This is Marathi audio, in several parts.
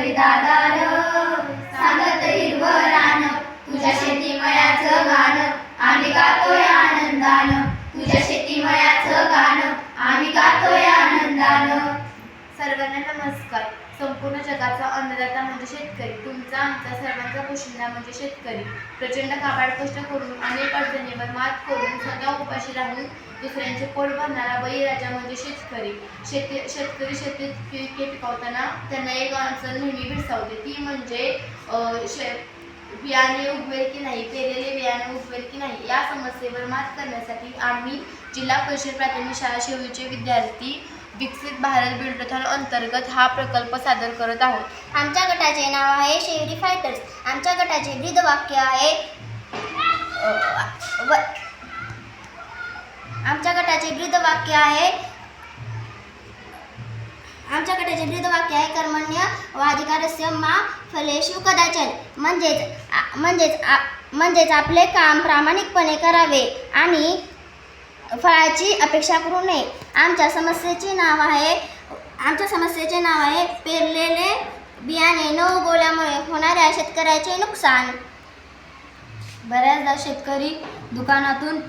शेतकरी दादा सांगत हिरवं रान, तुझ्या शेतीमयाचं गाण आम्ही गातोय आनंदानं, तुझ्या शेतीमयाचं गाण आम्ही गातोय आनंदानं. सर्वांना नमस्कार. संपूर्ण जगाचा अन्नदाता म्हणजे शेतकरी. तुमचा आमचा सर्वांचा पोशिंदा म्हणजे शेतकरी. प्रचंड काबाड कष्ट करून अनेक अडचणींवर मात करून स्वतः उपाशी राहून दुसऱ्यांचे पोट भरणारा बळीराजा म्हणजे शेतकरी. शेतकरी शेतीत पिके पिकवताना त्यांना एक अडचण नेहमी भेडसावते, ती म्हणजे बियाणे उगवेल की नाही, पेरलेले बियाणे उगवेल की नाही. या समस्येवर मात करण्यासाठी आम्ही जिल्हा परिषद प्राथमिक शाळा शेवळीचे विद्यार्थी विकसित भारत बिल्डथॉन अंतर्गत हा प्रकल्प सादर करत आहोत. आमच्या गटाचे नाव आहे शेवरी फायटर्स. आमच्या गटाचे ब्रीदवाक्य आहे आमच्या गटाचे ब्रीदवाक्य आहे कर्मण्य वाधिकारस्य मा फलेषु कदाचन. म्हणजेच आपले काम प्रामाणिकपणे करावे आणि फळाची अपेक्षा करू नये. आमच्या समस्येचे नाव आहे पेरलेले बियाणे न उगवल्यामुळे होणाऱ्या शेतकऱ्याचे नुकसान. बऱ्याचदा शेतकरी दुकानातून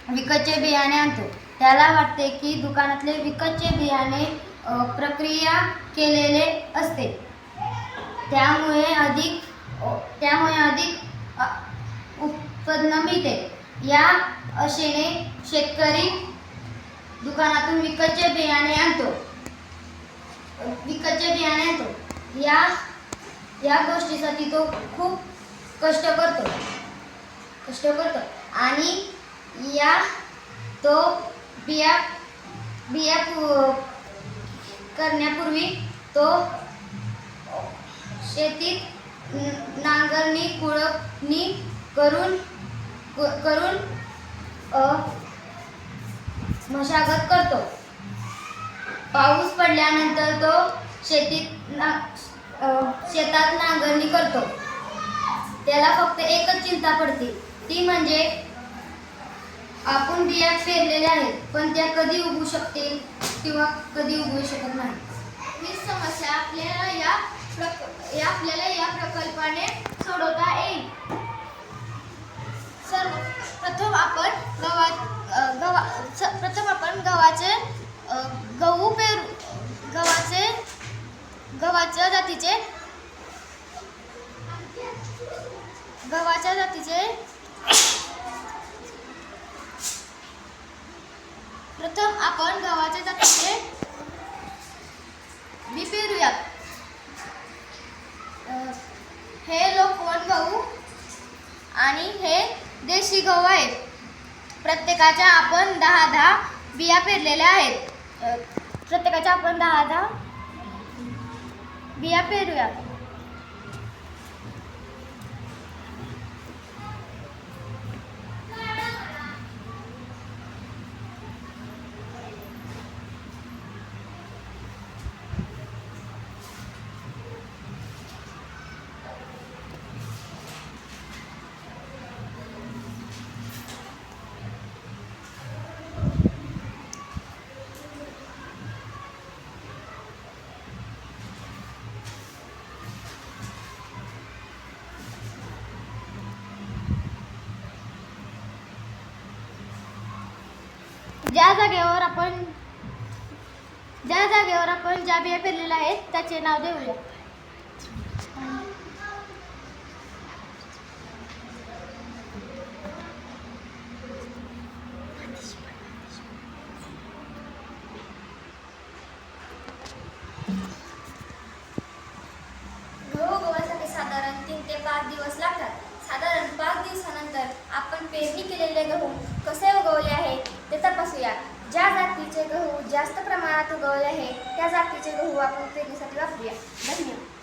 विकतचे बियाणे आणतो. त्याला वाटते की दुकानातले विकतचे बियाणे प्रक्रिया केलेले असते, त्यामुळे अधिक उत्पन्न मिळते. या आशेने शेतकरी दुकानातून विकतचे बियाणे आणतो. या गोष्टीसाठी तो खूप कष्ट करतो आणि तो बिया करण्यापूर्वी तो शेतीत नांगरणी कुळपणी करून मशागत करतो. पाऊस पडल्यानंतर तो शेतात नांगरणी करतो. त्याला फक्त एकच चिंता पडते, ती म्हणजे आपण बिया पेरलेल्या आहेत, पण त्या कधी उगवू शकतील किंवा कधी उगवू शकत नाही. ही समस्या आपल्याला या प्रकल्पाने सोडवता येईल. प्रथम आपण गव्हाच्या जातीचे बी पेरूयात. हे लोकवन गहू आणि हे देशी गहू आहेत. प्रत्येकाच्या आपण 10 बिया पेरलेल्या आहेत. प्रत्येकाच्या आपण 10 बिया पेरूया. ज्या जागेवर आपण ज्या बिया पेरलेल्या आहेत त्याचे नाव देऊया. गहू उगवण्यासाठी साधारण 3 ते 5 दिवस लागतात. साधारण 5 दिवसानंतर आपण पेरणी केलेले गहू कसे उगवले आहे ते तपासूया. ज्या जातीचे गहू जास्त प्रमाणात उगवले आहे त्या जातीचे गहू आपण पेरणीसाठी वापरूया. धन्यवाद.